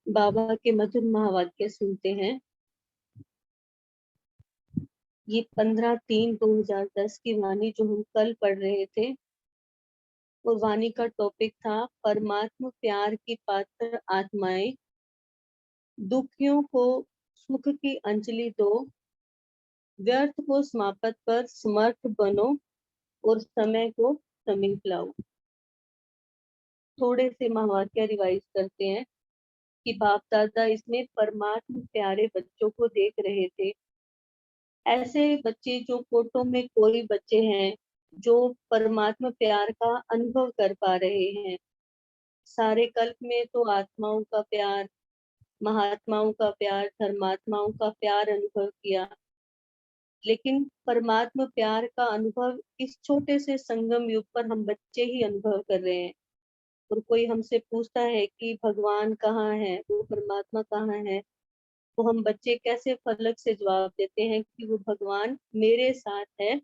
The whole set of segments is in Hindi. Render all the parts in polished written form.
बाबा के मधुर महावाक्य सुनते हैं। ये 15/3/2010 की वाणी जो हम कल पढ़ रहे थे, वो वाणी का टॉपिक था परमात्मा प्यार की पात्र आत्माएं, दुखियों को सुख की अंजलि दो, व्यर्थ को समाप्त कर समर्थ बनो और समय को समीप लाओ। थोड़े से महावाक्य रिवाइज करते हैं कि बाप दादा इसमें परमात्मा प्यारे बच्चों को देख रहे थे। ऐसे बच्चे जो फोटो में कोई बच्चे हैं जो परमात्मा प्यार का अनुभव कर पा रहे हैं। सारे कल्प में तो आत्माओं का प्यार, महात्माओं का प्यार, धर्मात्माओं का प्यार अनुभव किया, लेकिन परमात्मा प्यार का अनुभव इस छोटे से संगम युग पर हम बच्चे ही अनुभव कर रहे हैं। और कोई हमसे पूछता है कि भगवान कहाँ है, वो परमात्मा कहाँ है, तो हम बच्चे कैसे फलक से जवाब देते हैं कि वो भगवान मेरे साथ है,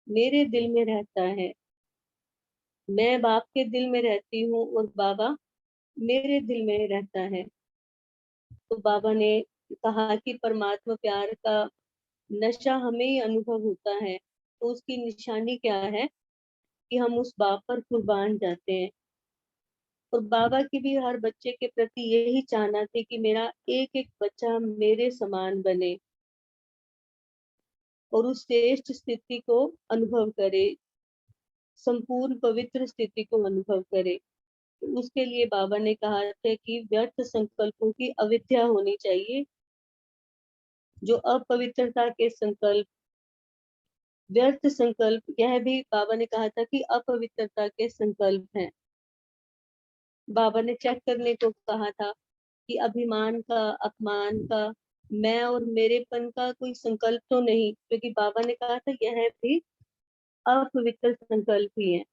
मेरे दिल में रहता है। मैं बाप के दिल में रहती हूँ और बाबा मेरे दिल में रहता है। तो बाबा ने कहा कि परमात्मा प्यार का नशा हमें ही अनुभव होता है, तो उसकी निशानी क्या है कि हम उस बाप पर कुर्बान जाते हैं। और बाबा की भी हर बच्चे के प्रति यही चाहना थी कि मेरा एक एक बच्चा मेरे समान बने और उस श्रेष्ठ स्थिति को अनुभव करे, संपूर्ण पवित्र स्थिति को अनुभव करे। तो उसके लिए बाबा ने कहा था कि व्यर्थ संकल्पों की अविद्या होनी चाहिए। जो अपवित्रता के संकल्प, व्यर्थ संकल्प, यह भी बाबा ने कहा था कि अपवित्रता के संकल्प हैं। बाबा ने चेक करने को कहा था कि अभिमान का, अपमान का, मैं और मेरेपन का कोई संकल्प तो नहीं, क्योंकि बाबा ने कहा था यह भी अपवित्र संकल्प ही है।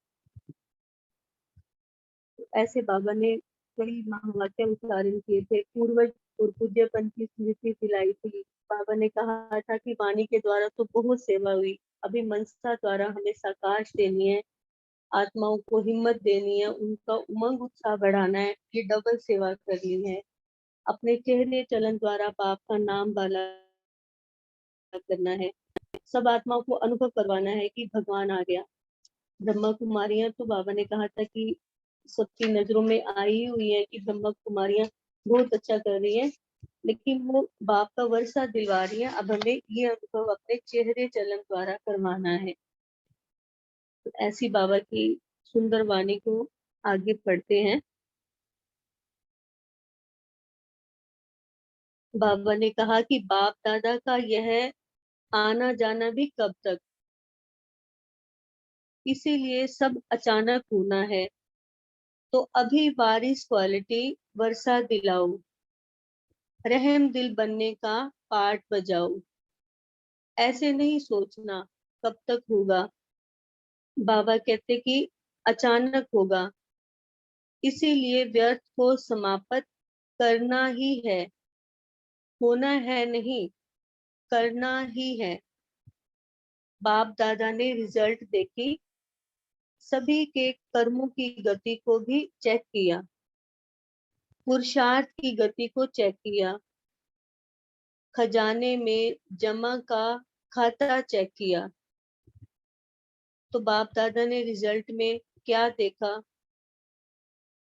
ऐसे बाबा ने कई महावाक्य उच्चारण किए थे, पूर्वज और पूज्यपन की स्मृति दिलाई थी। बाबा ने कहा था कि वाणी के द्वारा तो बहुत सेवा हुई, अभी मनसा द्वारा हमें साकाश देनी है, आत्माओं को हिम्मत देनी है, उनका उमंग उत्साह बढ़ाना है, ये डबल सेवा करनी है। अपने चेहरे चलन द्वारा बाप का नाम बाला करना है, सब आत्माओं को अनुभव करवाना है कि भगवान आ गया। ब्रह्मा कुमारियां तो बाबा ने कहा था कि सबकी नजरों में आई हुई है कि ब्रह्मा कुमारियां बहुत अच्छा कर रही है, लेकिन वो बाप का वर्षा दिलवा रही है। अब हमें ये अनुभव अपने चेहरे चलन द्वारा करवाना है। तो ऐसी बाबा की सुंदर वाणी को आगे पढ़ते हैं। बाबा ने कहा कि बाप दादा का यह आना जाना भी कब तक, इसीलिए सब अचानक होना है, तो अभी बारिश क्वालिटी वर्षा दिलाओ, रहम दिल बनने का पाठ बजाओ, ऐसे नहीं सोचना कब तक होगा। बाबा कहते कि अचानक होगा, इसीलिए व्यर्थ को समाप्त करना ही है, होना है नहीं, करना ही है। बाप दादा ने रिजल्ट देखी, सभी के कर्मों की गति को भी चेक किया, पुरुषार्थ की गति को चेक किया, खजाने में जमा का खाता चेक किया। तो बाप दादा ने रिजल्ट में क्या देखा?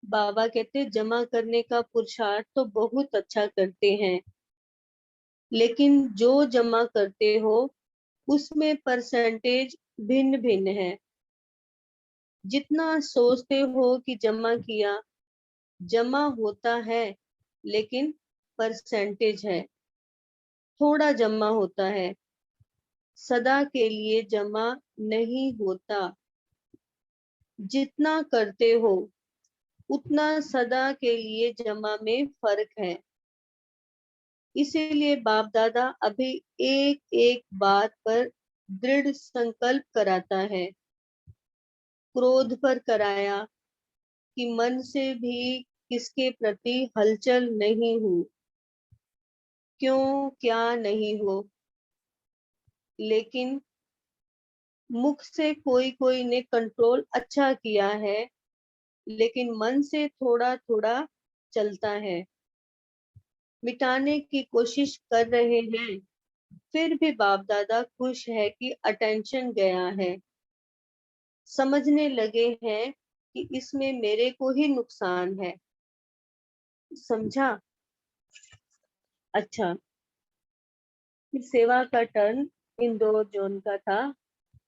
बाबा कहते जमा करने का पुरुषार्थ तो बहुत अच्छा करते हैं, लेकिन जो जमा करते हो उसमें परसेंटेज भिन्न भिन्न है। जितना सोचते हो कि जमा किया, जमा होता है, लेकिन परसेंटेज है, थोड़ा जमा होता है, सदा के लिए जमा नहीं होता। जितना करते हो उतना सदा के लिए जमा में फर्क है। इसीलिए बाप दादा अभी एक एक बात पर दृढ़ संकल्प कराता है। क्रोध पर कराया कि मन से भी किसके प्रति हलचल नहीं हो, क्यों क्या नहीं हो, लेकिन मुख से कोई कोई ने कंट्रोल अच्छा किया है, लेकिन मन से थोड़ा थोड़ा चलता है। मिटाने की कोशिश कर रहे हैं, फिर भी बाप दादा खुश है कि अटेंशन गया है। समझने लगे हैं कि इसमें मेरे को ही नुकसान है। समझा? अच्छा, फिर सेवा का टर्न इंदौर जोन का था।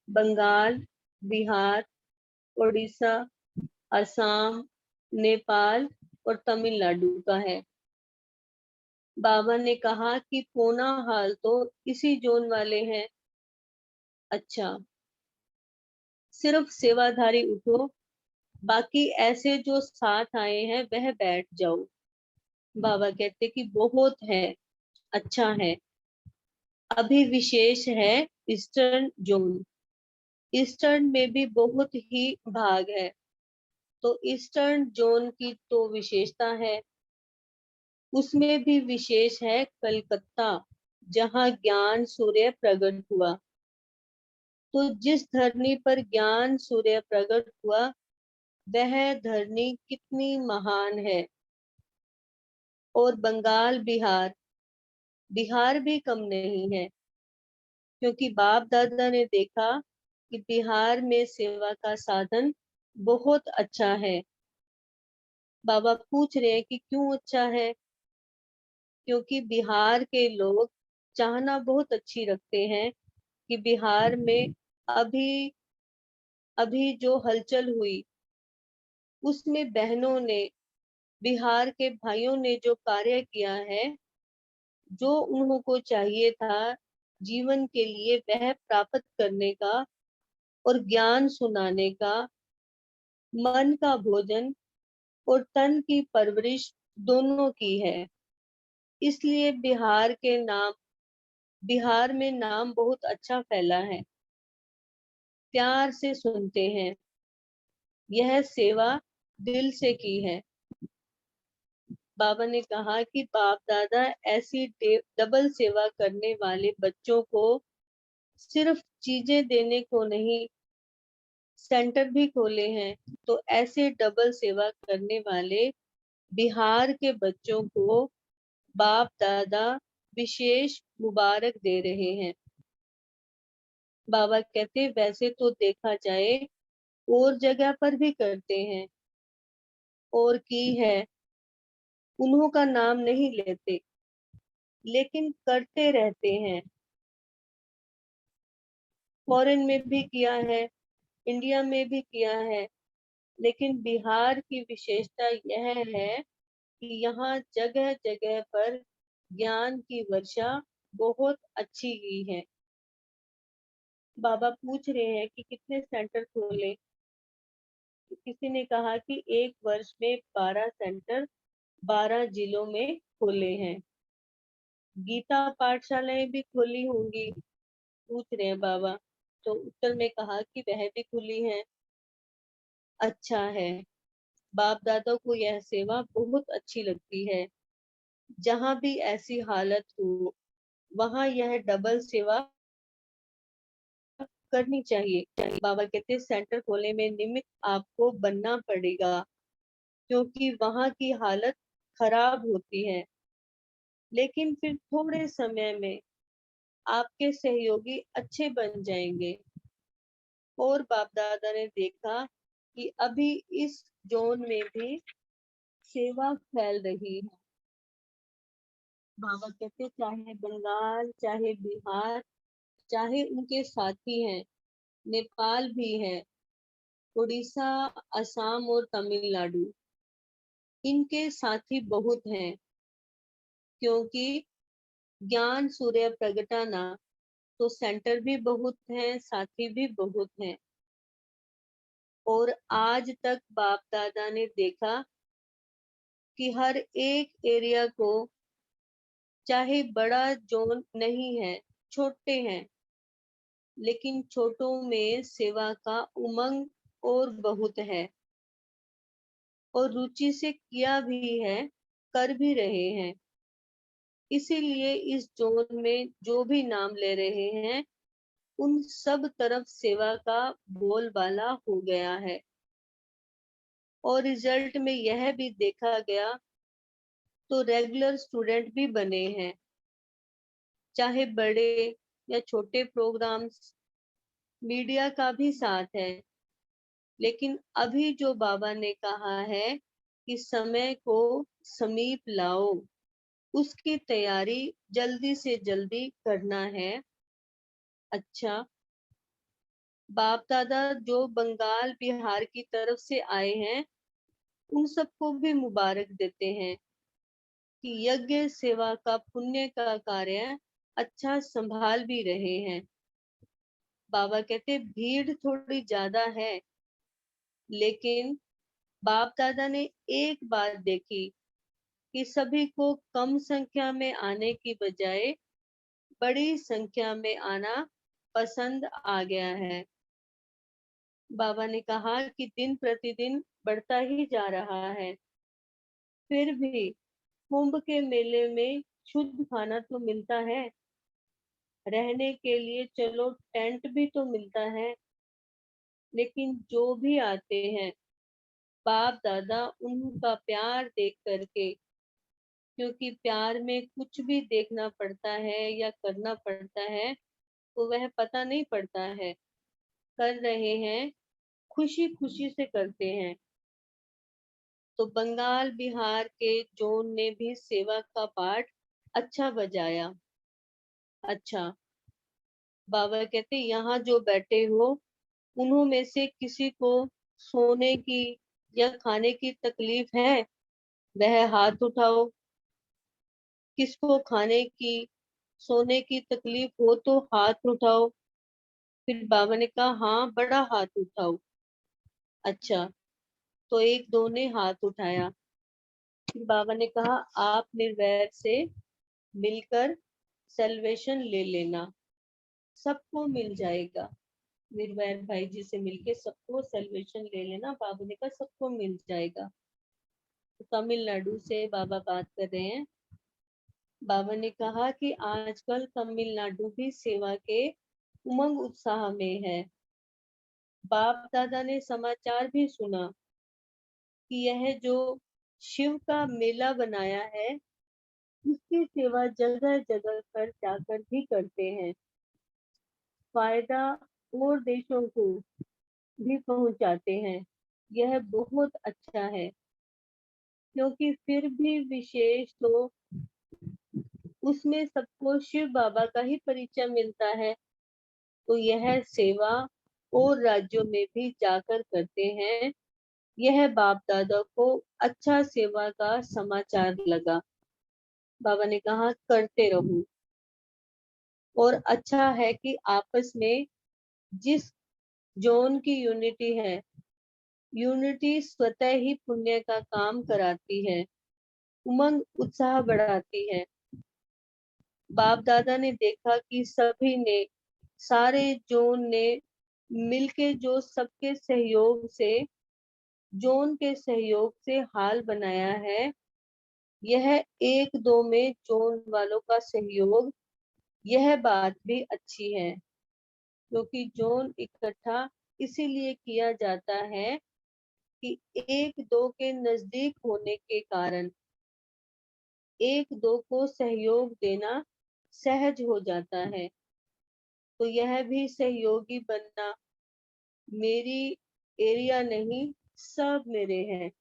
बंगाल, बिहार, उड़ीसा, असम, नेपाल और तमिलनाडु का है। बाबा ने कहा कि पूना हाल तो इसी जोन वाले हैं। अच्छा, सिर्फ सेवाधारी उठो, बाकी ऐसे जो साथ आए हैं वह बैठ जाओ। बाबा कहते कि बहुत है, अच्छा है। अभी विशेष है ईस्टर्न जोन। ईस्टर्न में भी बहुत ही भाग है, तो ईस्टर्न जोन की तो विशेषता है। उसमें भी विशेष है कलकत्ता, जहाँ ज्ञान सूर्य प्रकट हुआ। तो जिस धरनी पर ज्ञान सूर्य प्रकट हुआ, वह धरनी कितनी महान है। और बंगाल, बिहार, बिहार भी कम नहीं है, क्योंकि बाप दादा ने देखा कि बिहार में सेवा का साधन बहुत अच्छा है। बाबा पूछ रहे हैं कि क्यों अच्छा है? क्योंकि बिहार के लोग चाहना बहुत अच्छी रखते हैं कि बिहार में अभी अभी जो हलचल हुई, उसमें बहनों ने, बिहार के भाइयों ने जो कार्य किया है, जो उनको चाहिए था जीवन के लिए वह प्राप्त करने का और ज्ञान सुनाने का, मन का भोजन और तन की परवरिश दोनों की है। इसलिए बिहार में नाम बहुत अच्छा फैला है। प्यार से सुनते हैं, यह सेवा दिल से की है। बाबा ने कहा कि बाप दादा ऐसी डबल सेवा करने वाले बच्चों को सिर्फ चीजें देने को नहीं, सेंटर भी खोले हैं। तो ऐसे डबल सेवा करने वाले बिहार के बच्चों को बाप दादा विशेष मुबारक दे रहे हैं। बाबा कहते वैसे तो देखा जाए और जगह पर भी करते हैं और की है, उन्हों का नाम नहीं लेते, लेकिन करते रहते हैं। फॉरेन में भी किया है, इंडिया में भी किया है, लेकिन बिहार की विशेषता यह है कि यहाँ जगह जगह पर ज्ञान की वर्षा बहुत अच्छी की है। बाबा पूछ रहे हैं कि कितने सेंटर खोले। किसी ने कहा कि एक वर्ष में 12 सेंटर 12 जिलों में खोले हैं। गीता पाठशालाएं भी खोली होंगी, पूछ रहे हैं बाबा। तो उत्तर में कहा कि वह भी खुली है। अच्छा है, बाप दादा को यह सेवा बहुत अच्छी लगती है। जहाँ भी ऐसी हालत हो, वहाँ यह डबल सेवा करनी चाहिए। बाबा कहते सेंटर खोलने में निमित्त आपको बनना पड़ेगा, क्योंकि वहाँ की हालत खराब होती है। लेकिन फिर थोड़े समय में आपके सहयोगी अच्छे बन जाएंगे। और बाप दादा ने देखा कि अभी इस जोन में भी सेवा फैल रही है। बाबा कहते चाहे बंगाल, चाहे बिहार, चाहे उनके साथी हैं, नेपाल भी है, उड़ीसा, असम और तमिलनाडु, इनके साथी बहुत हैं। क्योंकि ज्ञान सूर्य प्रगटाना, तो सेंटर भी बहुत हैं, साथी भी बहुत हैं। और आज तक बाप दादा ने देखा कि हर एक एरिया को, चाहे बड़ा जोन नहीं है, छोटे हैं, लेकिन छोटों में सेवा का उमंग और बहुत है, और रुचि से किया भी है, कर भी रहे हैं। इसीलिए इस जोन में जो भी नाम ले रहे हैं, उन सब तरफ सेवा का बोलबाला हो गया है। और रिजल्ट में यह भी देखा गया, तो रेगुलर स्टूडेंट भी बने हैं। चाहे बड़े या छोटे प्रोग्राम्स, मीडिया का भी साथ है। लेकिन अभी जो बाबा ने कहा है कि समय को समीप लाओ, उसकी तैयारी जल्दी से जल्दी करना है। अच्छा, बाप दादा जो बंगाल बिहार की तरफ से आए हैं, उन सबको भी मुबारक देते हैं कि यज्ञ सेवा का पुण्य का कार्य अच्छा संभाल भी रहे हैं। बाबा कहते भीड़ थोड़ी ज्यादा है, लेकिन बाप दादा ने एक बात देखी कि सभी को कम संख्या में आने की बजाय बड़ी संख्या में आना पसंद आ गया है। बाबा ने कहा कि दिन प्रतिदिन बढ़ता ही जा रहा है, फिर भी कुंभ के मेले में शुद्ध खाना तो मिलता है, रहने के लिए चलो टेंट भी तो मिलता है, लेकिन जो भी आते हैं बाप दादा उनका प्यार देख करके, क्योंकि प्यार में कुछ भी देखना पड़ता है या करना पड़ता है तो वह पता नहीं पड़ता है, कर रहे हैं, खुशी खुशी से करते हैं। तो बंगाल बिहार के जोन ने भी सेवा का पाठ अच्छा बजाया। अच्छा, बाबा कहते यहाँ जो बैठे हो उन्हों में से किसी को सोने की या खाने की तकलीफ है, वह हाथ उठाओ। किसको खाने की सोने की तकलीफ हो तो हाथ उठाओ। फिर बाबा ने कहा हाँ, बड़ा हाथ उठाओ। अच्छा, तो एक दो ने हाथ उठाया। फिर बाबा ने कहा आप निर्वैर से मिलकर सेल्वेशन ले लेना, सबको मिल जाएगा। निर्वैर भाई जी से मिलके सबको सेल्वेशन ले लेना, बाबा ने कहा सबको मिल जाएगा। तो तमिलनाडु से बाबा बात कर रहे हैं। बाबा ने कहा कि आजकल तमिलनाडु भी सेवा के उमंग उत्साह में है। बाप दादा ने समाचार भी सुना कि यह जो शिव का मेला बनाया है, उसकी सेवा जगह जगह पर जाकर भी करते हैं। फायदा और देशों को भी पहुंचाते हैं। यह बहुत अच्छा है, क्योंकि फिर भी विशेष तो उसमें सबको शिव बाबा का ही परिचय मिलता है। तो यह सेवा और राज्यों में भी जाकर करते हैं। यह बाप दादा को अच्छा सेवा का समाचार लगा। बाबा ने कहा करते रहो, और अच्छा है कि आपस में जिस जोन की यूनिटी है, यूनिटी स्वतः ही पुण्य का काम कराती है, उमंग उत्साह बढ़ाती है। बाप दादा ने देखा कि सभी ने, सारे जोन ने मिलके जो सबके सहयोग से, जोन के सहयोग से हाल बनाया है, यह एक दो में जोन वालों का सहयोग, यह बात भी अच्छी है। क्योंकि जोन इकट्ठा इसीलिए किया जाता है कि एक दो के नजदीक होने के कारण एक दो को सहयोग देना सहज हो जाता है। तो यह भी सहयोगी बनना, मेरी एरिया नहीं, सब मेरे हैं,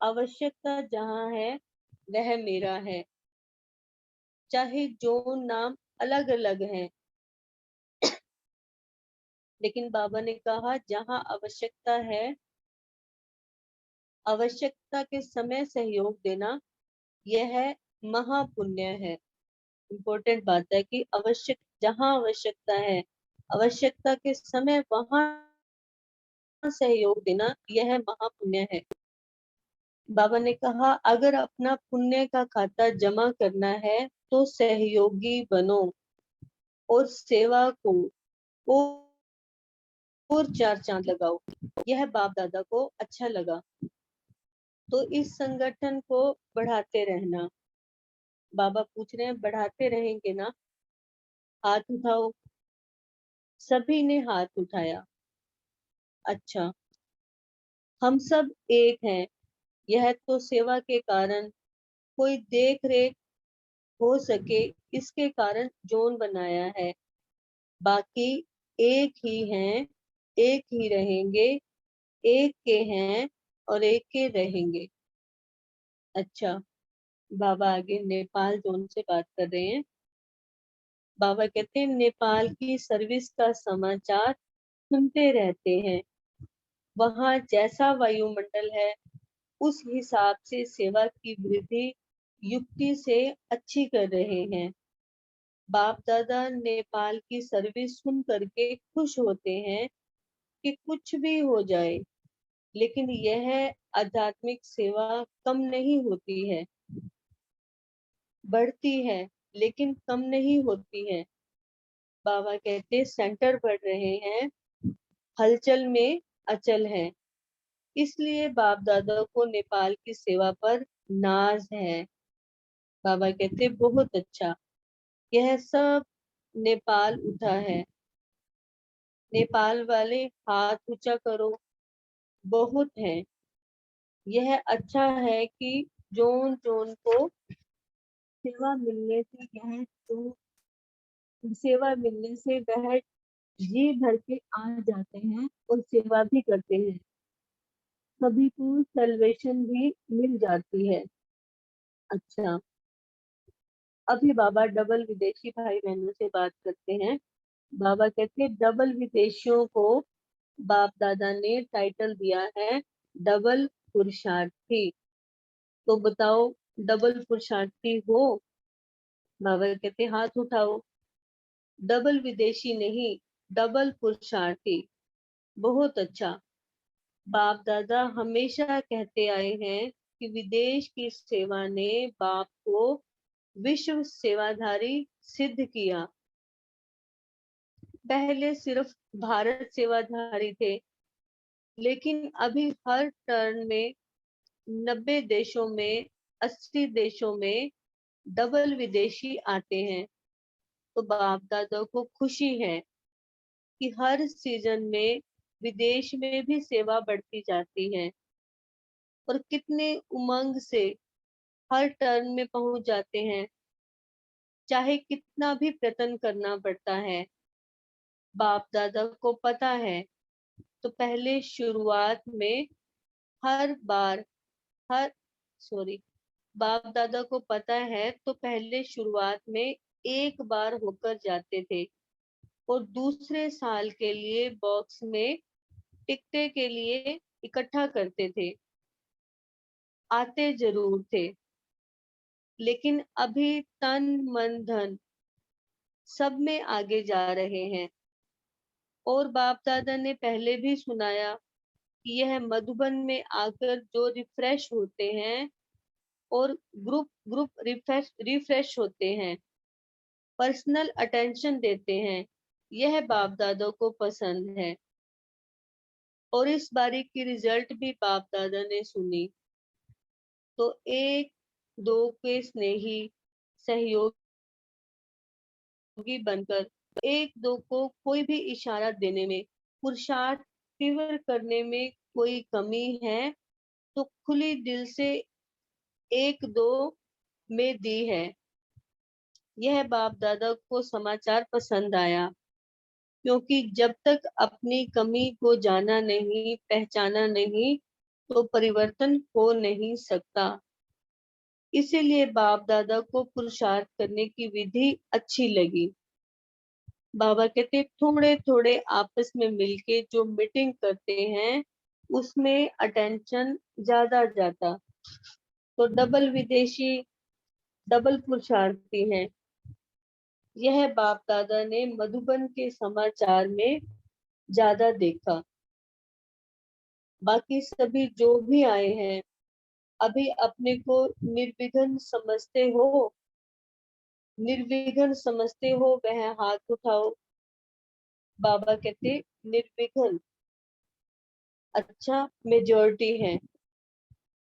आवश्यकता जहाँ है वह मेरा है। चाहे जोन नाम अलग अलग हैं, लेकिन बाबा ने कहा जहाँ आवश्यकता है, आवश्यकता के समय सहयोग देना, यह महापुण्य है। इम्पोर्टेंट बात है कि जहाँ आवश्यकता है, आवश्यकता के समय वहां सहयोग देना, यह महापुण्य है। बाबा ने कहा अगर अपना पुण्य का खाता जमा करना है तो सहयोगी बनो, और सेवा को और चार चांद लगाओ। यह बाप दादा को अच्छा लगा, तो इस संगठन को बढ़ाते रहना। बाबा पूछ रहे हैं बढ़ाते रहेंगे ना? हाथ उठाओ। सभी ने हाथ उठाया। अच्छा, हम सब एक हैं, यह तो सेवा के कारण कोई देख रेख हो सके, इसके कारण जोन बनाया है। बाकी एक ही हैं, एक ही रहेंगे, एक के हैं और एक के रहेंगे। अच्छा, बाबा आगे नेपाल जोन से बात कर रहे हैं। बाबा कहते हैं नेपाल की सर्विस का समाचार सुनते रहते हैं। वहाँ जैसा वायुमंडल है उस हिसाब से सेवा की वृद्धि युक्ति से अच्छी कर रहे हैं। बाप दादा नेपाल की सर्विस सुन करके खुश होते हैं कि कुछ भी हो जाए, लेकिन यह आध्यात्मिक सेवा कम नहीं होती है, बढ़ती है लेकिन कम नहीं होती है। बाबा कहते सेंटर बढ़ रहे हैं, हलचल में अचल है। इसलिए बाप दादा को नेपाल की सेवा पर नाज है। बाबा कहते बहुत अच्छा, यह सब नेपाल उठा है। नेपाल वाले हाथ ऊंचा करो, बहुत है। यह अच्छा है कि जोन जोन को सेवा मिलने से यह तो सेवा मिलने से वह जी भर के आ जाते हैं और सेवा भी करते हैं। सभी को सैल्वेशन भी मिल जाती है। अच्छा, अभी बाबा डबल विदेशी भाई बहनों से बात करते हैं। बाबा कहते हैं डबल विदेशियों को बाप दादा ने टाइटल दिया है डबल पुरुषार्थी। तो बताओ, डबल पुरुषार्थी हो? बाबा कहते हाथ उठाओ। डबल विदेशी नहीं, डबल पुरुषार्थी। बहुत अच्छा। बाप दादा हमेशा कहते आए हैं कि विदेश की सेवा ने बाप को विश्व सेवाधारी सिद्ध किया। पहले सिर्फ भारत सेवाधारी थे, लेकिन अभी हर टर्न में 90 देशों में, 80 देशों में डबल विदेशी आते हैं। तो बाप दादा को खुशी है कि हर सीजन में विदेश में भी सेवा बढ़ती जाती है और कितने उमंग से हर टर्न में पहुंच जाते हैं, चाहे कितना भी प्रयत्न करना पड़ता है। बाप दादा को पता है, तो पहले शुरुआत में हर बार हर सॉरी बाप दादा को पता है तो पहले शुरुआत में एक बार होकर जाते थे और दूसरे साल के लिए बॉक्स में टिकटे के लिए इकट्ठा करते थे। आते जरूर थे, लेकिन अभी तन मन धन सब में आगे जा रहे हैं। और बाप दादा ने पहले भी सुनाया कि यह मधुबन में आकर जो रिफ्रेश होते हैं और ग्रुप ग्रुप रिफ्रेश होते हैं, पर्सनल अटेंशन देते हैं, यह बाप दादा को पसंद है। और इस बारी की रिजल्ट भी बाप दादा ने सुनी तो एक दो के स्नेही सहयोगी बनकर एक दो को कोई भी इशारा देने में, पुरुषार्थ तीव्र करने में कोई कमी है तो खुली दिल से एक दो में दी है। यह बाप दादा को समाचार पसंद आया, क्योंकि जब तक अपनी कमी को जाना नहीं, पहचाना नहीं, तो परिवर्तन हो नहीं सकता। इसीलिए बाप दादा को पुरुषार्थ करने की विधि अच्छी लगी। बाबा कहते थोड़े थोड़े आपस में मिलके जो मीटिंग करते हैं उसमें अटेंशन ज्यादा जाता। तो डबल विदेशी डबल पुरुषार्थी हैं। यह बाप दादा ने मधुबन के समाचार में ज्यादा देखा। बाकी सभी जो भी आए हैं, अभी अपने को निर्विघ्न समझते हो? निर्विघ्न समझते हो वह हाथ उठाओ। बाबा कहते निर्विघ्न। अच्छा, मेजोरिटी है,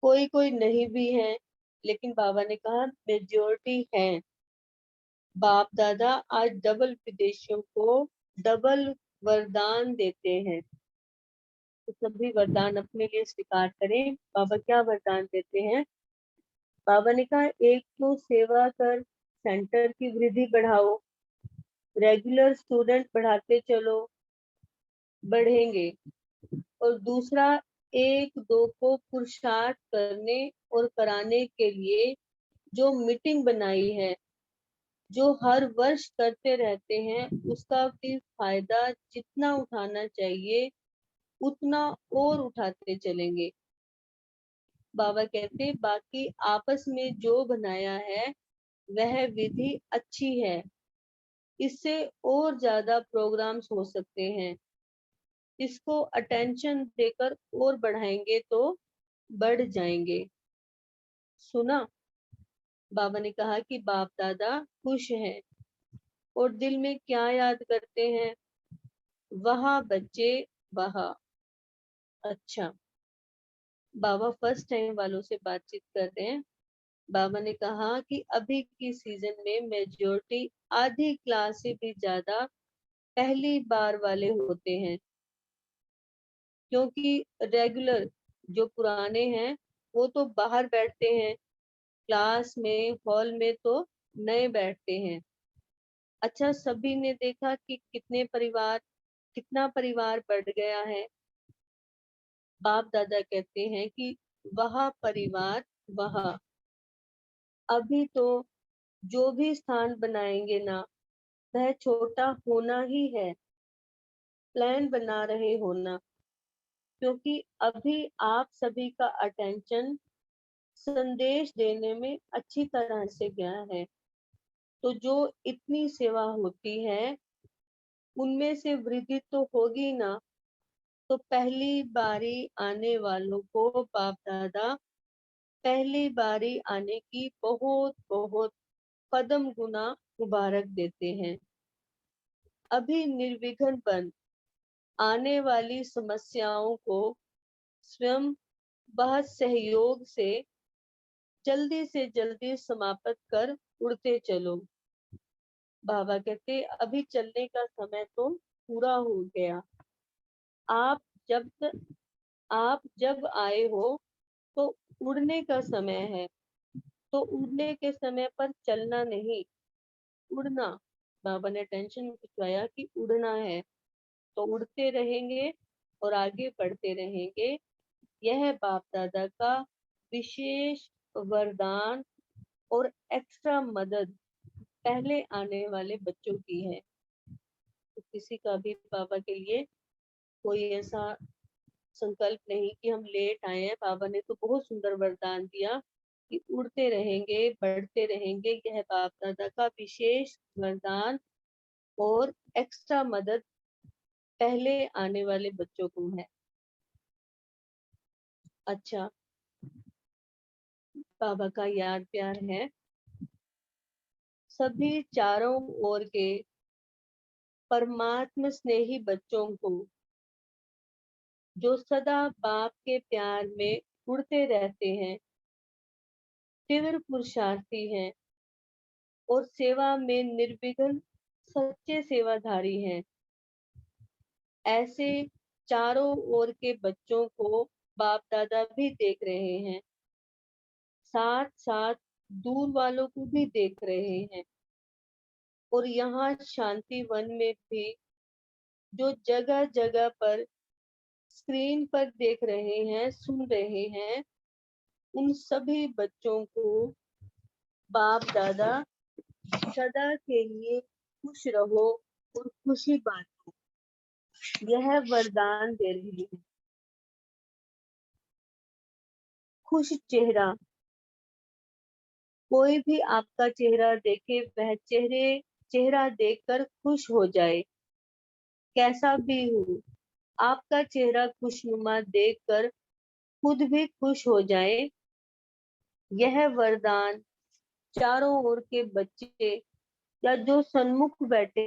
कोई कोई नहीं भी है, लेकिन बाबा ने कहा मेजोरिटी है। बाप दादा आज डबल विदेशियों को डबल वरदान देते हैं। तो सभी वरदान अपने लिए स्वीकार करें। बाबा क्या वरदान देते हैं? बाबा ने कहा, एक तो सेवा कर सेंटर की वृद्धि बढ़ाओ, रेगुलर स्टूडेंट बढ़ाते चलो, बढ़ेंगे। और दूसरा, एक दो को पुरुषार्थ करने और कराने के लिए जो मीटिंग बनाई है, जो हर वर्ष करते रहते हैं, उसका भी फायदा जितना उठाना चाहिए उतना और उठाते चलेंगे। बाबा कहते, बाकी आपस में जो बनाया है वह विधि अच्छी है, इससे और ज्यादा प्रोग्राम्स हो सकते हैं, इसको अटेंशन देकर और बढ़ाएंगे तो बढ़ जाएंगे। सुना? बाबा ने कहा कि बाप दादा खुश हैं और दिल में क्या याद करते हैं? वहाँ बच्चे वहाँ। अच्छा, बाबा फर्स्ट टाइम वालों से बातचीत कर रहे हैं। बाबा ने कहा कि अभी की सीजन में मेजोरिटी, आधी क्लास से भी ज्यादा पहली बार वाले होते हैं, क्योंकि रेगुलर जो पुराने हैं वो तो बाहर बैठते हैं, क्लास में हॉल में तो नए बैठते हैं। अच्छा, सभी ने देखा कि कितना परिवार बढ़ गया है। बाप दादा कहते हैं कि वह परिवार वह, अभी तो जो भी स्थान बनाएंगे ना, वह छोटा होना ही है, प्लान बना रहे होना, क्योंकि अभी आप सभी का अटेंशन संदेश देने में अच्छी तरह से गया है। तो जो इतनी सेवा होती है उनमें से वृद्धि तो होगी ना। तो पहली बारी आने वालों को बाप दादा पहली बारी आने की बहुत बहुत कदम गुना मुबारक देते हैं। अभी निर्विघ्न बन आने वाली समस्याओं को स्वयं बहुत सहयोग से जल्दी से जल्दी समाप्त कर उड़ते चलो। बाबा कहते, अभी चलने का समय तो पूरा हो गया। आप जब आप जब आए हो तो उड़ने का समय है, तो उड़ने के समय पर चलना नहीं, उड़ना। बाबा ने टेंशन खिंचवाया कि उड़ना है, तो उड़ते रहेंगे और आगे बढ़ते रहेंगे। यह बाप दादा का विशेष वरदान और एक्स्ट्रा मदद पहले आने वाले बच्चों की है। तो किसी का भी बाबा के लिए कोई ऐसा संकल्प नहीं कि हम लेट आए हैं। बाबा ने तो बहुत सुंदर वरदान दिया कि उड़ते रहेंगे, बढ़ते रहेंगे। यह बाप दादा का विशेष वरदान और एक्स्ट्रा मदद पहले आने वाले बच्चों को है। अच्छा, बाबा का याद प्यार है सभी चारों ओर के परमात्मा स्नेही बच्चों को, जो सदा बाप के प्यार में उड़ते रहते हैं, तीव्र पुरुषार्थी हैं और सेवा में निर्विघ्न सच्चे सेवाधारी हैं। ऐसे चारों ओर के बच्चों को बाप दादा भी देख रहे हैं, साथ साथ दूर वालों को भी देख रहे हैं। और यहाँ शांति वन में भी जो जगह जगह पर स्क्रीन पर देख रहे हैं, सुन रहे हैं, उन सभी बच्चों को बाप दादा सदा के लिए खुश रहो और खुशी बांटो, यह वरदान दे रही है। खुश चेहरा, कोई भी आपका चेहरा देखे वह चेहरा देखकर खुश हो जाए, कैसा भी हो। आपका चेहरा खुशनुमा देखकर खुद भी खुश हो जाए, यह वरदान चारों ओर के बच्चे या जो सन्मुख बैठे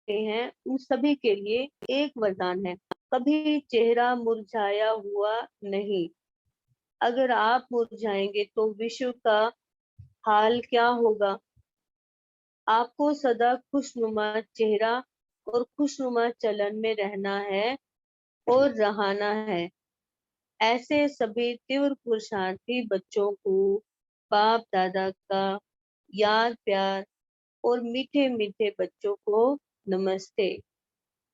हैं उन सभी के लिए एक वरदान है। कभी चेहरा मुरझाया हुआ नहीं। अगर आप मुरझाएंगे तो विश्व का हाल क्या होगा। आपको सदा खुशनुमा चेहरा और खुशनुमा चलन में रहना है और रहाना है। ऐसे सभी तीव्र पुरुषार्थी बच्चों को बाप दादा का याद प्यार और मीठे मीठे बच्चों को नमस्ते।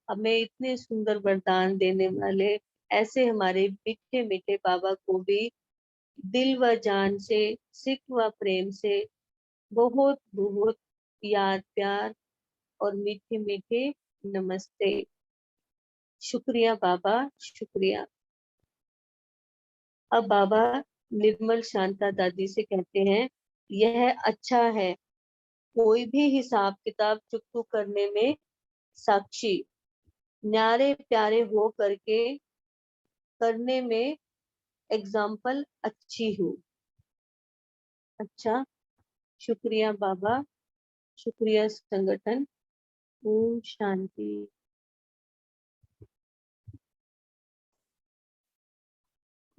हमें इतने सुंदर वरदान देने वाले ऐसे हमारे मीठे मीठे बाबा को भी दिल व जान से, सिख व प्रेम से बहुत बहुत याद प्यार और मीठे मीठे नमस्ते। शुक्रिया बाबा, शुक्रिया। अब बाबा निर्मल शांता दादी से कहते हैं, यह अच्छा है, कोई भी हिसाब किताब चुकतू करने में साक्षी, न्यारे प्यारे हो करके करने में एग्जाम्पल अच्छी हूँ। अच्छा, शुक्रिया बाबा, शुक्रिया संगठन। ओम शांति।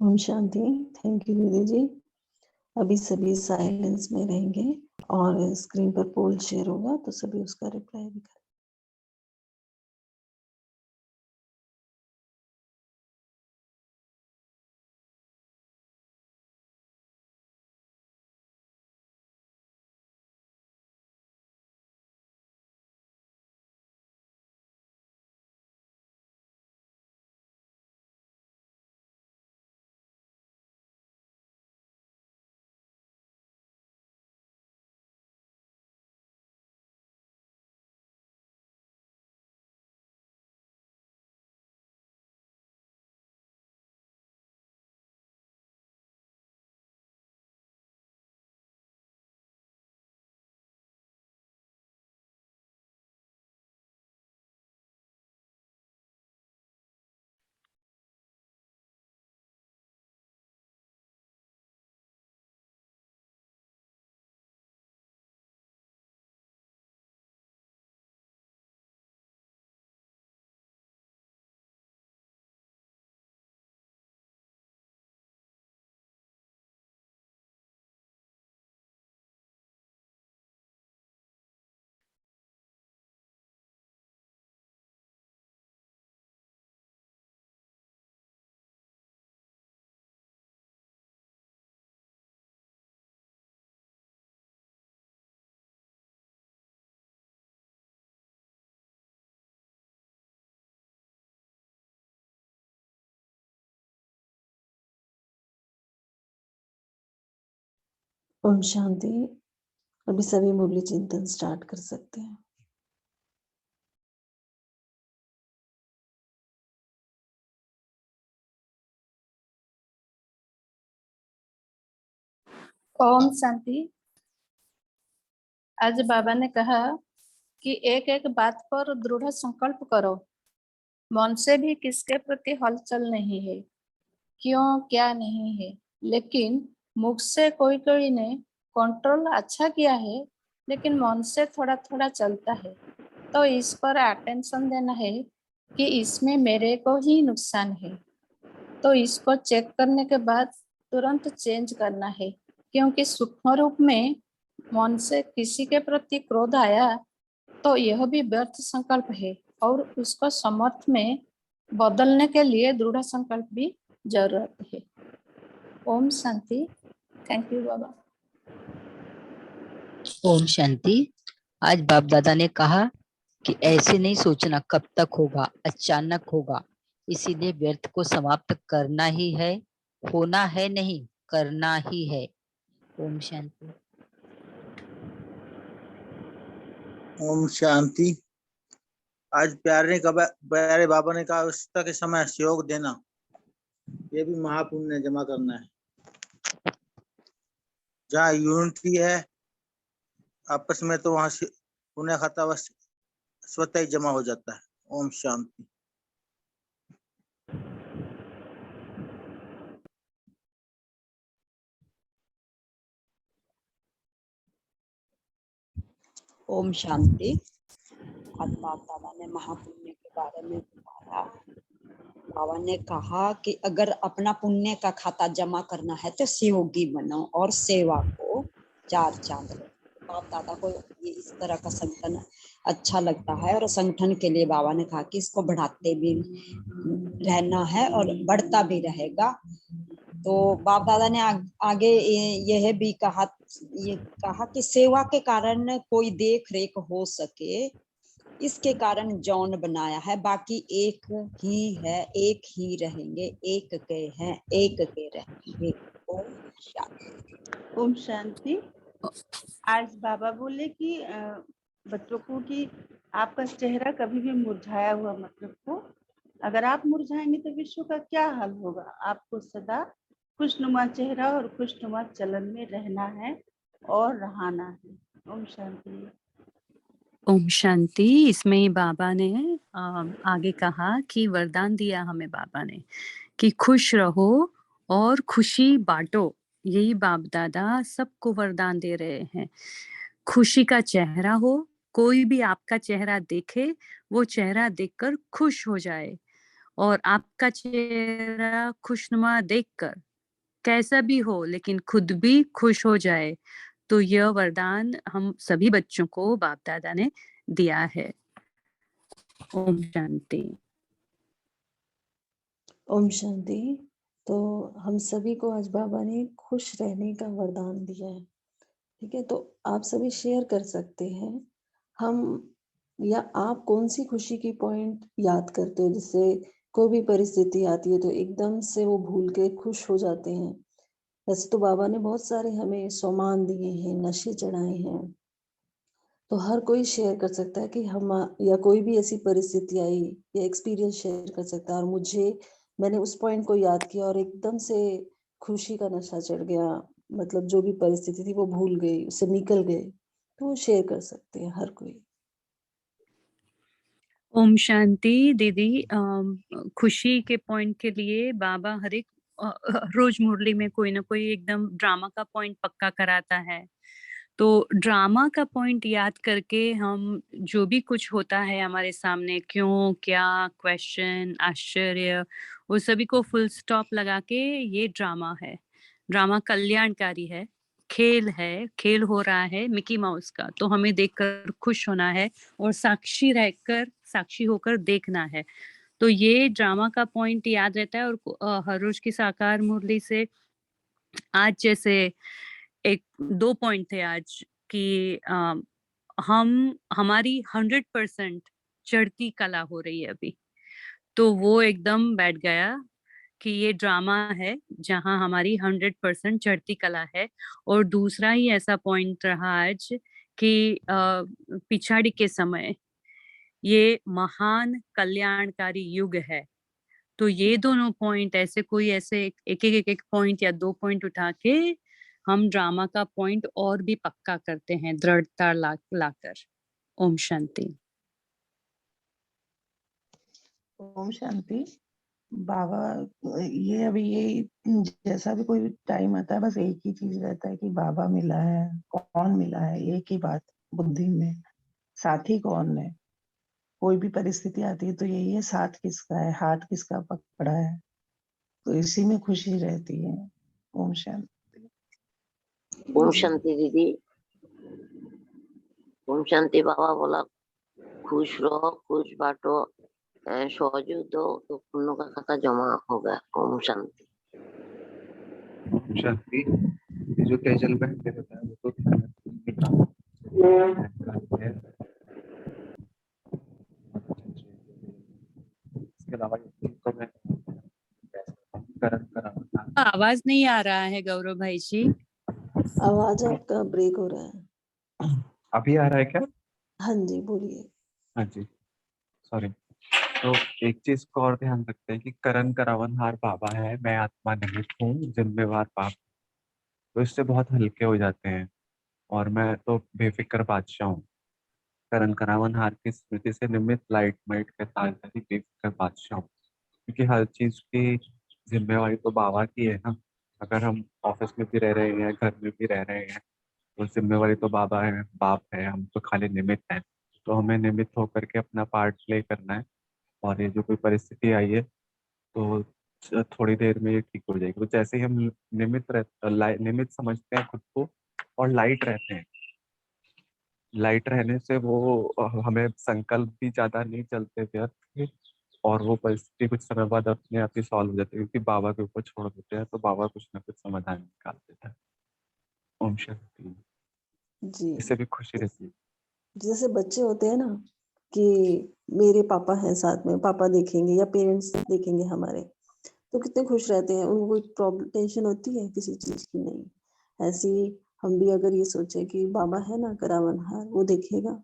ओम शांति। थैंक यू दीदी जी। अभी सभी साइलेंस में रहेंगे और स्क्रीन पर पोल शेयर होगा तो सभी उसका रिप्लाई भी करें। ओम शांति। अभी सभी मुरली चिंतन स्टार्ट कर सकते हैं। ओम शांति। आज बाबा ने कहा कि एक एक बात पर दृढ़ संकल्प करो। मन से भी किसके प्रति हलचल नहीं है, क्यों क्या नहीं है, लेकिन मुख से कोई कोई ने कंट्रोल अच्छा किया है, लेकिन मन से थोड़ा थोड़ा चलता है। तो इस पर अटेंशन देना है कि इसमें मेरे को ही नुकसान है। तो इसको चेक करने के बाद तुरंत चेंज करना है, क्योंकि सूक्ष्म रूप में मन से किसी के प्रति क्रोध आया तो यह भी व्यर्थ संकल्प है और उसको समर्थ में बदलने के लिए दृढ़ संकल्प भी जरूरत है। ओम शांति। थैंक यू बाबा। ओम शांति। आज बाप दादा ने कहा कि ऐसे नहीं सोचना कब तक होगा, अचानक होगा, इसीलिए व्यर्थ को समाप्त करना ही है, होना है नहीं, करना ही है। ओम शांति। ओम शांति। आज प्यारे बाबा ने कहा आवश्यकता के समय सहयोग देना, ये भी महापुण्य जमा करना है। जहाँ यूनिटी है आपस में, तो वहां से पुण्य खाता स्वतः ही जमा हो जाता है। ओम शांति। ओम शांति। आज बाप दादा ने महापुण्य के बारे में बताया। बाबा ने कहा कि अगर अपना पुण्य का खाता जमा करना है तो सहयोगी बनो और सेवा को चार चांद लो। बाप दादा को ये इस तरह का संगठन अच्छा लगता है और संगठन के लिए बाबा ने कहा कि इसको बढ़ाते भी रहना है और बढ़ता भी रहेगा। तो बाप दादा ने आगे यह भी कहा कि सेवा के कारण कोई देख रेख हो सके, इसके कारण जौन बनाया है, बाकी एक ही है, एक ही रहेंगे, एक के हैं, एक के रहेंगे। ओम शांति। ओम शांति। आज बाबा बोले कि बच्चों को कि आपका चेहरा कभी भी मुरझाया हुआ मत रखो। अगर आप मुरझाएंगे तो विश्व का क्या हाल होगा। आपको सदा खुशनुमा चेहरा और खुशनुमा चलन में रहना है और रहाना है। ओम शांति। ओम शांति। इसमें ही बाबा ने आगे कहा कि वरदान दिया हमें बाबा ने कि खुश रहो और खुशी बांटो। यही बाप दादा सबको वरदान दे रहे हैं। खुशी का चेहरा हो, कोई भी आपका चेहरा देखे वो चेहरा देखकर खुश हो जाए, और आपका चेहरा खुशनुमा देखकर कैसा भी हो लेकिन खुद भी खुश हो जाए। तो यह वरदान हम सभी बच्चों को बाप दादा ने दिया है। ओम शांति। ओम शांति। तो हम सभी को आज बाबा ने खुश रहने का वरदान दिया है। ठीक है, तो आप सभी शेयर कर सकते हैं हम या आप कौन सी खुशी की पॉइंट याद करते हो, जिससे कोई भी परिस्थिति आती है तो एकदम से वो भूल के खुश हो जाते हैं। वैसे तो बाबा ने बहुत सारे हमें सोमान दिए हैं, नशे चढ़ाए हैं, तो हर कोई शेयर कर सकता है कि हम या कोई भी ऐसी परिस्थिति आई या एक्सपीरियंस शेयर कर सकता है। और मैंने उस पॉइंट को याद किया और एकदम से खुशी का नशा चढ़ गया, मतलब जो भी परिस्थिति थी वो भूल गई, उससे निकल गए, तो वो शेयर कर सकते हैं हर कोई। ओम शांति। दीदी, खुशी के पॉइंट के लिए बाबा हर एक रोज मुरली में कोई ना कोई एकदम ड्रामा का पॉइंट पक्का कराता है। तो ड्रामा का पॉइंट याद करके हम जो भी कुछ होता है हमारे सामने, क्यों, क्या, क्वेश्चन, आश्चर्य, वो सभी को फुल स्टॉप लगा के ये ड्रामा है, ड्रामा कल्याणकारी है, खेल है, खेल हो रहा है मिकी माउस का, तो हमें देखकर खुश होना है और साक्षी होकर देखना है। तो ये ड्रामा का पॉइंट याद रहता है। और हर रोज की साकार मुरली से आज जैसे एक 2 पॉइंट थे आज कि हमारी 100% चढ़ती कला हो रही है अभी, तो वो एकदम बैठ गया कि ये ड्रामा है जहां हमारी 100% चढ़ती कला है। और दूसरा ही ऐसा पॉइंट रहा आज कि पिछाड़ी के समय ये महान कल्याणकारी युग है। तो ये दोनों पॉइंट ऐसे कोई ऐसे एक पॉइंट या 2 पॉइंट उठा के हम ड्रामा का पॉइंट और भी पक्का करते हैं, दृढ़ता लाकर। ओम शांति। ओम शांति। बाबा ये अभी ये जैसा भी कोई टाइम आता है बस एक ही चीज रहता है कि बाबा मिला है, कौन मिला है, एक ही बात बुद्धि में, साथी कौन है। कोई भी परिस्थिति आती है तो यही है, साथ किसका है, हाथ किसका पकड़ा है, तो इसी में खुशी रहती है। ओम शांति। ओम शांति दीदी। ओम शांति। बाबा बोला खुश रहो, खुश बांटो, सहयोग दो तो पुण्यों का खाता जमा होगा। ओम शांति। ओम शांति। ये जो तेजल बहन ने बताया वो तो इसके अलावा आवाज नहीं आ रहा है गौरव भाई जी। आवाज आपका ब्रेक हो रहा है। अभी आ रहा है क्या? हाँ जी, बोलिए। हाँ जी, सॉरी। तो एक चीज को और ध्यान रखते हैं कि करण करावनहार बाबा है, मैं आत्मा निमित्त हूँ, जिम्मेवार बाप। तो इससे बहुत हल्के हो जाते हैं और मैं तो बेफिक्र बादशाह हूँ। करण करावनहार की स्मृति से निमित्त लाइट माइट के ताजदारी बेफिक्र बादशाह हूँ, क्योंकि हर चीज की जिम्मेवारी तो बाबा की है ना। अगर हम ऑफिस में भी रह रहे हैं, घर में भी रह रहे हैं, तो जिम्मेवारी तो बाबा है, बाप है, हम तो खाली निमित्त हैं। तो हमें निमित्त होकर के अपना पार्ट प्ले करना है। और ये जो कोई परिस्थिति आई है तो थोड़ी देर में ये ठीक हो जाएगी। तो जैसे ही हम निमित्त समझते हैं खुद को और लाइट रहते हैं, लाइट रहने से वो हमें संकल्प भी ज्यादा नहीं चलते व्यर्थ के, और वो परिस्थिति कुछ समय बाद अपने आप ही सॉल्व हो जाती है, क्योंकि बाबा के ऊपर छोड़ देते हैं तो बाबा कुछ ना कुछ समाधान निकाल देता है। ओम शांति। जी, इससे भी खुशी रहती है। जैसे बच्चे होते हैं ना कि मेरे पापा हैं साथ में, पापा देखेंगे या पेरेंट्स देखेंगे हमारे, तो कितने खुश रहते हैं। उनको कोई प्रॉब्लम टेंशन होती है किसी चीज की? नहीं। ऐसे ही हम भी अगर ये सोचे कि बाबा है ना करावनहार, वो देखेगा,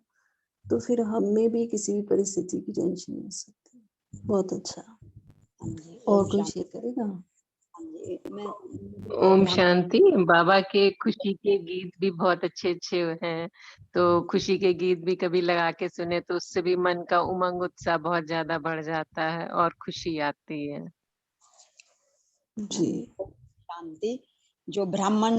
तो फिर हमें भी किसी भी परिस्थिति की टेंशन नहीं हो सकती। बहुत अच्छा। हाँ जी, और ओम कोई शांति। शेयर करेगा? हाँ जी, मैं ओम ब्राह्मण शांति। बाबा के खुशी के गीत भी बहुत अच्छे अच्छे हैं, तो खुशी के गीत भी कभी लगा के सुने तो उससे भी मन का उमंग उत्साह बहुत ज्यादा बढ़ जाता है और खुशी आती है। जी, शांति। जो ब्राह्मण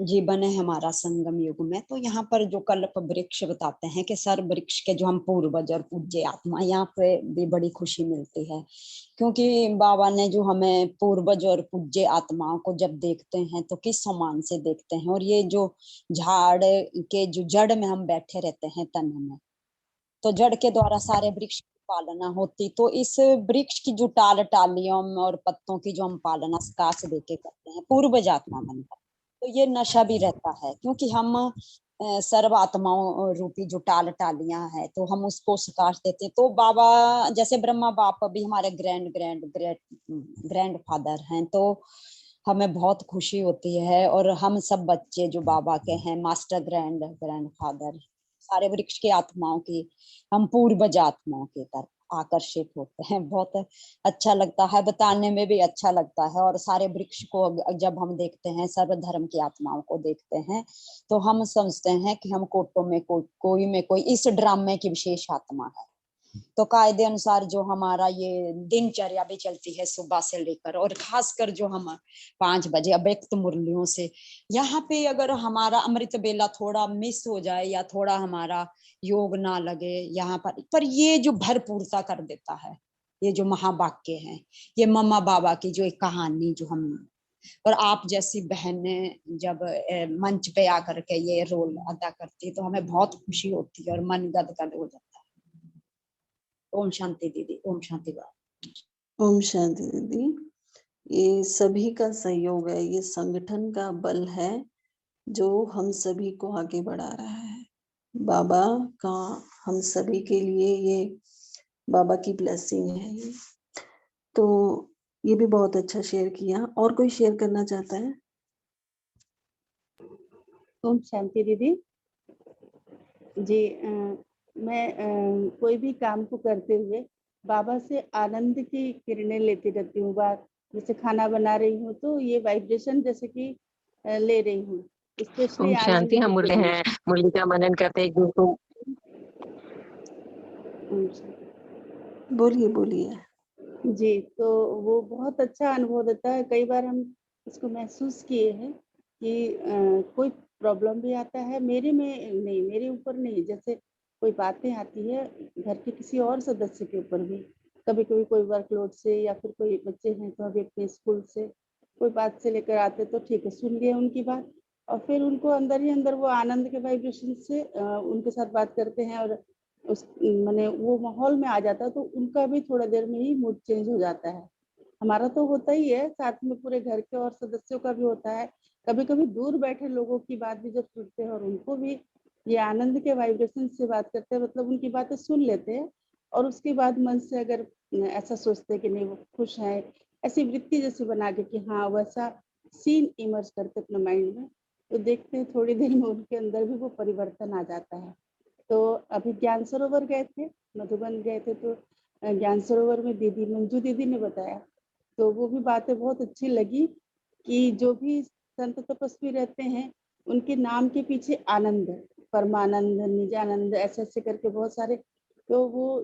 जीवन है हमारा संगम युग में, तो यहाँ पर जो कल्प वृक्ष बताते हैं कि सर वृक्ष के जो हम पूर्वज और पूज्य आत्मा, यहाँ पे भी बड़ी खुशी मिलती है, क्योंकि बाबा ने जो हमें पूर्वज और पूज्य आत्माओं को जब देखते हैं तो किस सम्मान से देखते हैं। और ये जो झाड़ के जो जड़ में हम बैठे रहते हैं तन में, तो जड़ के द्वारा सारे वृक्ष की पालना होती, तो इस वृक्ष की जो टालियों में और पत्तों की जो हम पालना काश देके करते हैं पूर्वज आत्मा बनकर, तो ये नशा भी रहता है, क्योंकि हम सर्व आत्माओं रूपी जो टालियां है, तो हम उसको सकाश देते हैं। तो बाबा जैसे ब्रह्मा बाप अभी हमारे ग्रैंड फादर हैं, तो हमें बहुत खुशी होती है। और हम सब बच्चे जो बाबा के हैं, मास्टर ग्रैंड फादर, सारे वृक्ष की आत्माओं की हम पूर्वज आत्माओं की तरफ आकर्षित होते हैं। बहुत अच्छा लगता है, बताने में भी अच्छा लगता है। और सारे वृक्ष को जब हम देखते हैं, सर्व धर्म की आत्माओं को देखते हैं, तो हम समझते हैं कि हम कोटों में कोई इस ड्रामे की विशेष आत्मा है। तो कायदे अनुसार जो हमारा ये दिनचर्या भी चलती है सुबह से लेकर, और खासकर जो हम 5 बजे अव्यक्त मुरलियों से यहाँ पे अगर हमारा अमृत बेला थोड़ा मिस हो जाए या थोड़ा हमारा योग ना लगे यहाँ पर ये जो भरपूरता कर देता है, ये जो महावाक्य हैं, ये मम्मा बाबा की जो एक कहानी जो हम और आप जैसी बहनें जब मंच पे आकर के ये रोल अदा करती है, तो हमें बहुत खुशी होती है और मन गदगद हो जाता है। ओम शांति दीदी, ओम शांति बाबा। ओम शांति दीदी। ये सभी का सहयोग है, ये संगठन का बल है जो हम सभी को आगे बढ़ा रहा है। बाबा का हम सभी के लिए ये बाबा की ब्लेसिंग है ये। तो ये भी बहुत अच्छा शेयर किया। और कोई शेयर करना चाहता है? ओम शांति दीदी जी। मैं कोई भी काम को करते हुए बाबा से आनंद की किरणें लेती रहती हूँ। बात जैसे खाना बना रही हूँ तो ये वाइब्रेशन जैसे कि ले रही हूँ, स्पेशली ओम आनंद शांति। की हम मुरली किरणें। हैं, मुरली का मनन करते एक दूसरे को। बोलिए बोलिए। जी, तो वो बहुत अच्छा अनुभव देता है। कई बार हम इसको महसूस किए हैं कि कोई प्रॉब्लम भी आता है मेरे में नहीं, मेरे ऊपर नहीं, जैसे कोई बातें आती है घर के किसी और सदस्य के ऊपर भी, कभी-कभी कोई वर्कलोड से या फिर कोई बच्चे हैं तो अभी अपने स्कूल से कोई बात से लेकर आते तो ठीक है, सुन लिया उनकी बात और फिर उनको अंदर ही अंदर वो आनंद के वाइब्रेशन से उनके साथ बात करते हैं और उस माने वो माहौल में आ जाता है, तो उनका भी थोड़ा देर में ही मूड चेंज हो जाता है। हमारा तो होता ही है, साथ में पूरे घर के और सदस्यों का भी होता है। कभी-कभी दूर बैठे लोगों की बात भी जब सुनते हैं और उनको भी ये आनंद के वाइब्रेशन से बात करते हैं, मतलब उनकी बातें सुन लेते हैं और उसके बाद मन से अगर ऐसा सोचते हैं कि नहीं वो खुश है, ऐसी वृत्ति जैसे बना के कि हाँ वैसा सीन इमर्ज करते अपने माइंड में, तो देखते हैं थोड़ी देर में उनके अंदर भी वो परिवर्तन आ जाता है। तो अभी ज्ञान सरोवर गए थे, मधुबन गए थे, तो ज्ञान सरोवर में दीदी मंजू दीदी ने बताया, तो वो भी बातें बहुत अच्छी लगी कि जो भी संत तपस्वी रहते हैं उनके नाम के पीछे आनंद है, परमानंद, निजानंद, ऐसे ऐसे करके बहुत सारे, तो वो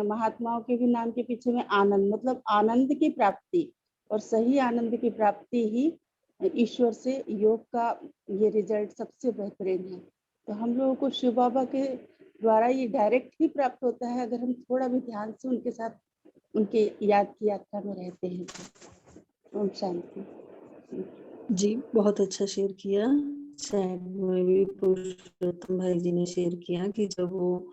महात्माओं के भी नाम के पीछे में आनंद, मतलब आनंद की प्राप्ति, और सही आनंद की प्राप्ति ही ईश्वर से योग का ये रिजल्ट सबसे बेहतरीन है। तो हम लोगों को शिव बाबा के द्वारा ये डायरेक्ट ही प्राप्त होता है अगर हम थोड़ा भी ध्यान से उनके साथ उनके याद की यात्रा में रहते हैं। ओम शांति। जी, बहुत अच्छा शेयर किया। चैट में भी पुरुषोत्तम भाई जी ने शेयर किया कि जब वो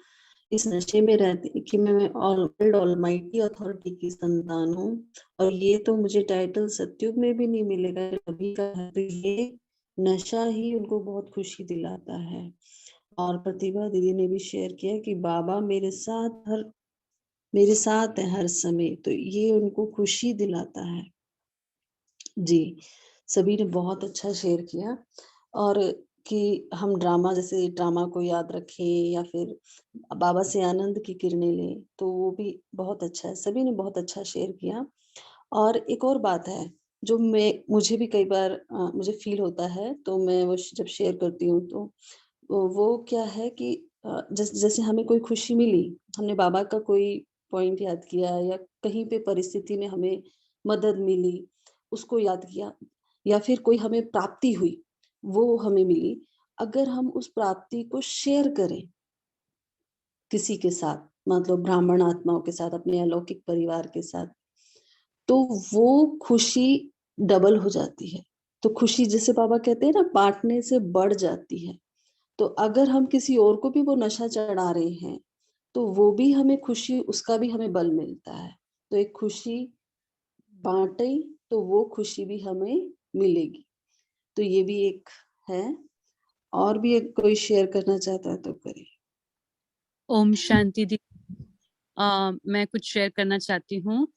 इस नशे में रहते कि मैं ऑलमाइटी अथॉरिटी की संतान हूँ और ये तो मुझे टाइटल सतयुग में भी नहीं मिलेगा, अभी का है, तो ये नशा ही उनको बहुत खुशी दिलाता है। और प्रतिभा दीदी ने भी शेयर किया कि बाबा मेरे साथ है हर समय, तो ये उनको खुशी दिलाता है। जी, सभी ने बहुत अच्छा शेयर किया। और कि हम जैसे ड्रामा को याद रखें या फिर बाबा से आनंद की किरणें लें, तो वो भी बहुत अच्छा है। सभी ने बहुत अच्छा शेयर किया। और एक और बात है जो मुझे भी कई बार मुझे फील होता है, तो मैं वो जब शेयर करती हूँ तो वो क्या है कि जैसे हमें कोई खुशी मिली, हमने बाबा का कोई पॉइंट याद किया या कहीं पे परिस्थिति में हमें मदद मिली, उसको याद किया, या फिर कोई हमें प्राप्ति हुई, वो हमें मिली। अगर हम उस प्राप्ति को शेयर करें किसी के साथ, मतलब ब्राह्मण आत्माओं के साथ, अपने अलौकिक परिवार के साथ, तो वो खुशी डबल हो जाती है। तो खुशी, जैसे बाबा कहते हैं ना, बांटने से बढ़ जाती है। तो अगर हम किसी और को भी वो नशा चढ़ा रहे हैं, तो वो भी हमें खुशी, उसका भी हमें बल मिलता है। तो एक खुशी बांटे तो वो खुशी भी हमें मिलेगी। तो ये भी एक है। और भी एक कोई शेयर करना चाहता है तो करे। ओम शांति दी। मैं कुछ शेयर करना चाहती हूँ।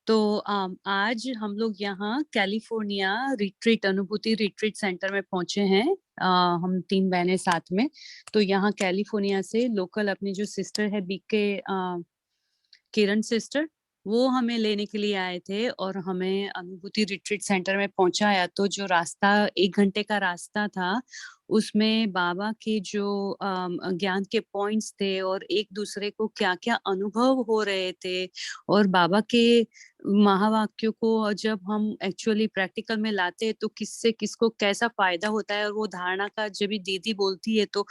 तो आज हम लोग यहाँ कैलिफोर्निया अनुभूति रिट्रीट सेंटर में पहुंचे हैं। हम 3 बहनें साथ में। तो यहाँ कैलिफोर्निया से लोकल अपनी जो सिस्टर है बीके किरण सिस्टर, वो हमें लेने के लिए आए थे और हमें अनुभूति रिट्रीट सेंटर में पहुंचाया। तो जो रास्ता 1 घंटे का रास्ता था, उसमें बाबा के जो ज्ञान के पॉइंट्स थे और एक दूसरे को क्या क्या अनुभव हो रहे थे, और बाबा के महावाक्यों को जब हम एक्चुअली प्रैक्टिकल में लाते हैं तो किससे किसको कैसा फायदा होता है, और वो धारणा का जब भी दीदी बोलती है तो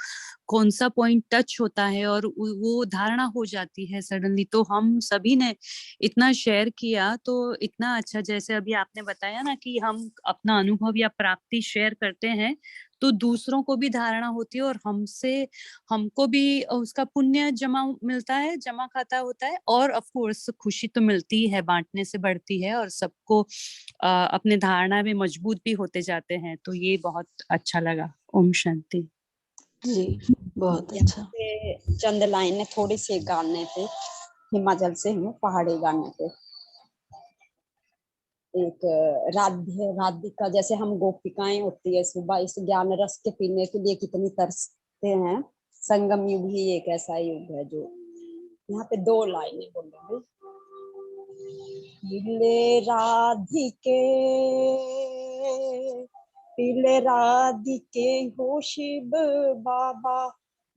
कौन सा पॉइंट टच होता है और वो धारणा हो जाती है सडनली। तो हम सभी ने इतना शेयर किया, तो इतना अच्छा, जैसे अभी आपने बताया ना कि हम अपना अनुभव या प्राप्ति शेयर करते हैं तो दूसरों को भी धारणा होती है और हमको भी उसका पुण्य जमा खाता होता है, और ऑफ कोर्स खुशी तो मिलती है, बांटने से बढ़ती है और सबको अपने धारणा में मजबूत भी होते जाते हैं। तो ये बहुत अच्छा लगा। ओम शांति। जी, बहुत यहाँ अच्छा। पे चंद लाइनें थोड़ी सी गाने पे, हिमाचल से हूँ, पहाड़ी गाने पे। एक राधिका, जैसे हम गोपिकाएं होती है, सुबह इस ज्ञान रस के पीने के लिए कितनी तरसते हैं। संगम युग ही एक ऐसा युग है जो, यहाँ पे 2 लाइनें बोलेंगे। पीले राधिके हो शिव बाबा,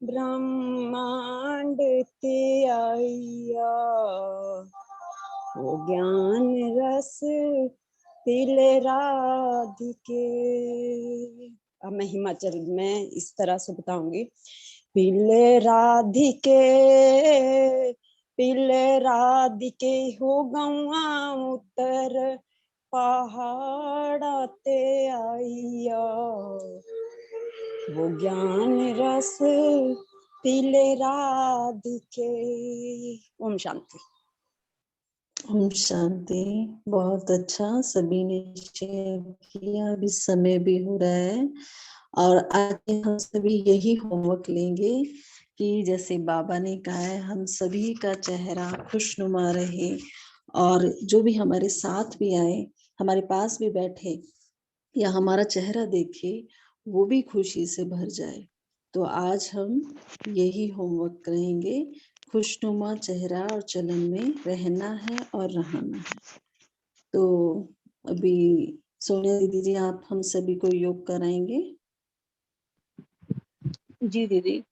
ब्रह्मांड ते आइया, वो ज्ञान रस पीले राधिके। अब मैं हिमाचल में इस तरह से बताऊंगी। पीले राधिके हो गौआ उतर, पहाड़ाते आइया, वो ज्ञान रस पीले राधिके। ओम शांति। ओम शांति। बहुत अच्छा, सभी ने शेयर किया। अभी समय भी हो रहा है और आज हम सभी यही होमवर्क लेंगे कि जैसे बाबा ने कहा है, हम सभी का चेहरा खुशनुमा रहे और जो भी हमारे साथ भी आए, हमारे पास भी बैठे या हमारा चेहरा देखे, वो भी खुशी से भर जाए। तो आज हम यही होमवर्क करेंगे, खुशनुमा चेहरा और चलन में रहना है और रहना है। तो अभी सोनिया दीदी जी, आप हम सभी को योग कराएंगे। जी दीदी।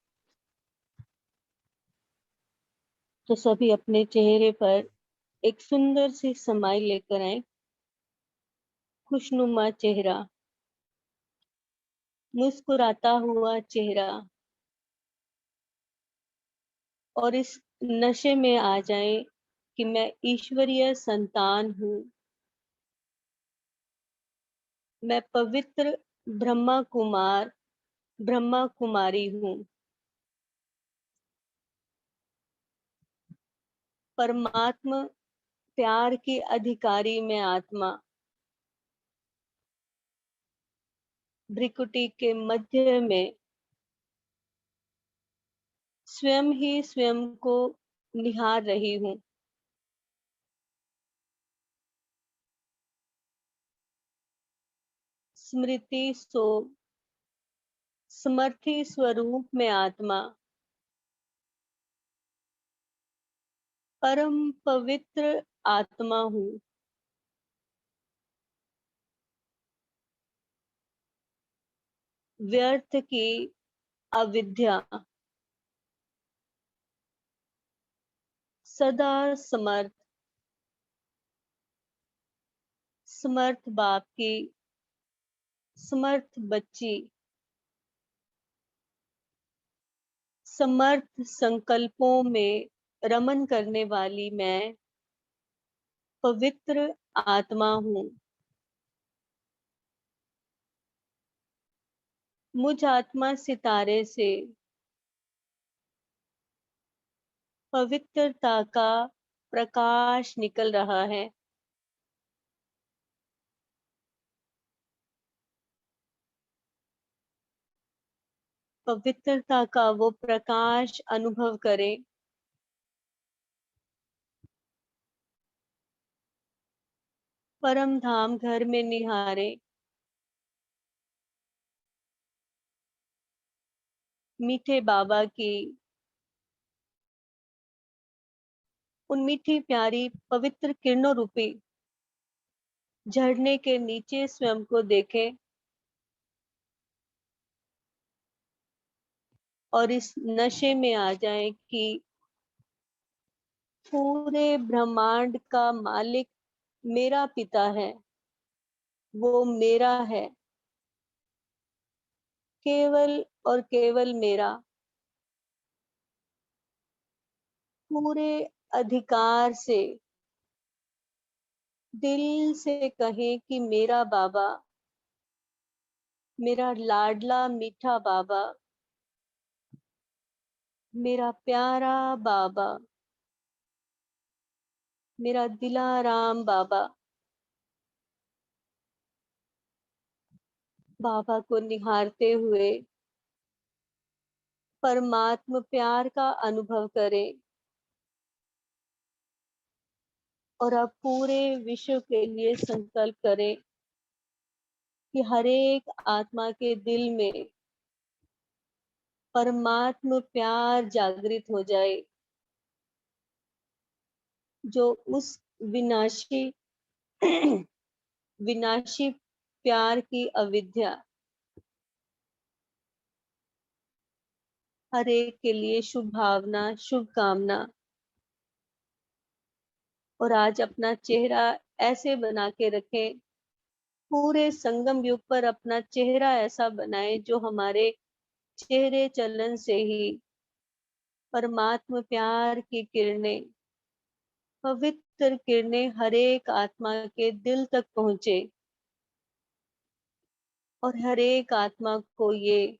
तो सभी अपने चेहरे पर एक सुंदर सी स्माइल लेकर आए, खुशनुमा चेहरा, मुस्कुराता हुआ चेहरा, और इस नशे में आ जाए कि मैं ईश्वरीय संतान हूँ, मैं पवित्र ब्रह्मा कुमार ब्रह्मा कुमारी हूँ। परमात्मा प्यार की अधिकारी मैं आत्मा। भ्रिकुटी के मध्य में स्वयं ही स्वयं को निहार रही हूँ। स्मृति सो समर्थी स्वरूप में आत्मा। परम पवित्र आत्मा हूँ। व्यर्थ की अविद्या सदा समर्थ। समर्थ बाप की समर्थ बच्ची। समर्थ संकल्पों में रमन करने वाली मैं पवित्र आत्मा हूँ। मुझ आत्मा सितारे से पवित्रता का प्रकाश निकल रहा है। पवित्रता का वो प्रकाश अनुभव करें। परम धाम घर में निहारे। मीठे बाबा की उन मीठी प्यारी पवित्र किरणों रूपी झरने के नीचे स्वयं को देखें और इस नशे में आ जाएं कि पूरे ब्रह्मांड का मालिक मेरा पिता है। वो मेरा है, केवल और केवल मेरा। पूरे अधिकार से दिल से कहें कि मेरा बाबा, मेरा लाडला मीठा बाबा, मेरा प्यारा बाबा, मेरा दिलाराम बाबा। बाबा को निहारते हुए परमात्मा प्यार का अनुभव करें और अब पूरे विश्व के लिए संकल्प करें कि हर एक आत्मा के दिल में परमात्मा प्यार जागृत हो जाए, जो उस विनाशी विनाशी प्यार की अविद्या हर एक के लिए शुभ भावना, शुभकामना। और आज अपना चेहरा ऐसे बना के रखें, पूरे संगम युग पर अपना चेहरा ऐसा बनाए जो हमारे चेहरे चलन से ही परमात्मा प्यार की किरणें, पवित्र किरणें हर एक आत्मा के दिल तक पहुंचे और हर एक आत्मा को ये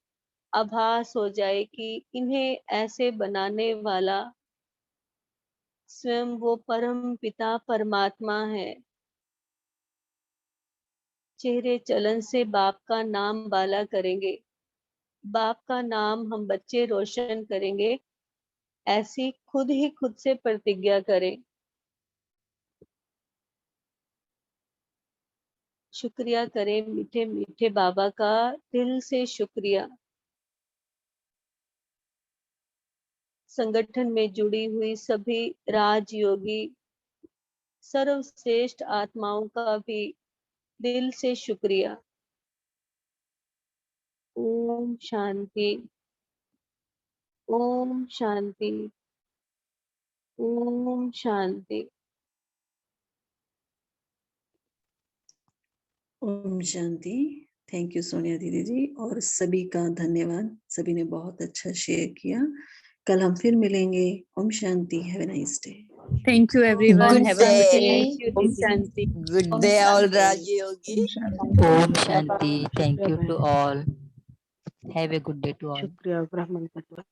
आभास हो जाए कि इन्हें ऐसे बनाने वाला स्वयं वो परम पिता परमात्मा है। चेहरे चलन से बाप का नाम बाला करेंगे। बाप का नाम हम बच्चे रोशन करेंगे, ऐसी खुद ही खुद से प्रतिज्ञा करें। शुक्रिया करें मीठे मीठे बाबा का, दिल से शुक्रिया। संगठन में जुड़ी हुई सभी राजयोगी सर्वश्रेष्ठ आत्माओं का भी दिल से शुक्रिया। ओम शांति, ओम शांति, ओम शांति। ओम शांति। थैंक यू सोनिया दीदी जी, और सभी का धन्यवाद। सभी ने बहुत अच्छा शेयर किया। कल हम फिर मिलेंगे। ओम शांति। Have a nice day. Thank you everyone. Good Have a good day. day. Thank you, Om Didi. Shanti. Good Om day, all Shanti. Raji Yogi. Om Shanti. Om Shanti. Thank you to all. Have a good day to all. शुक्रिया ब्राह्मण का